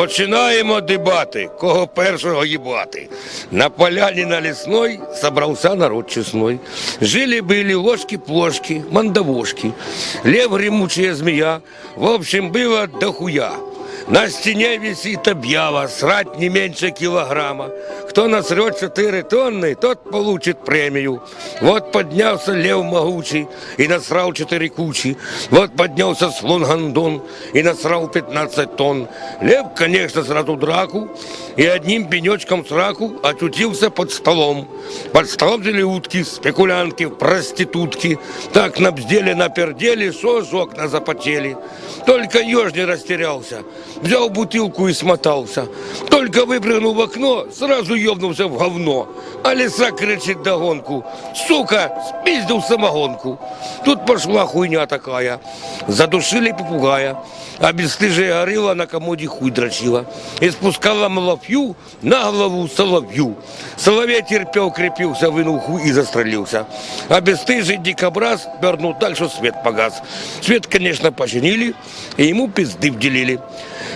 Починаємо дебати, кого першого їбати. На поляне на лесной собрался народ честной. Жили-были ложки-плошки, мандавошки, лев гремучая змея, в общем, было дохуя. На стене висит объява, срать не меньше килограмма. Кто насрет 4 тонны, тот получит премию. Вот поднялся лев могучий и насрал 4 кучи. Вот поднялся слон Гондон и насрал 15 тонн. Лев, конечно, сразу драку и одним пенечком сраку очутился под столом. Под столом жили утки, спекулянтки, проститутки. Так набздели, напердели, что ж окна запотели. Только еж не растерялся. Взял бутылку и смотался. Только выпрыгнул в окно, сразу ёбнулся в говно. А лиса кричит догонку: сука, спиздил самогонку. Тут пошла хуйня такая. Задушили попугая, а бесстыжая горилла на комоде хуй дрочила. И спускала малафью на голову соловью. Соловей терпел, крепился, вынул хуй и застрелился. А бесстыжий дикобраз вернул дальше, свет погас. Свет, конечно, починили, и ему пизды вделили.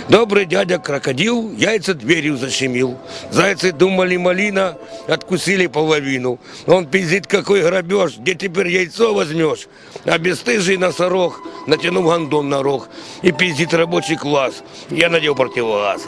Добрый дядя крокодил яйца дверью защемил. Зайцы думали малина, откусили половину. Он пиздит, какой грабеж, где теперь яйцо возьмешь? А бесстыжий носорог натянул гондон на рог и пиздит рабочий класс. Я надел противогаз.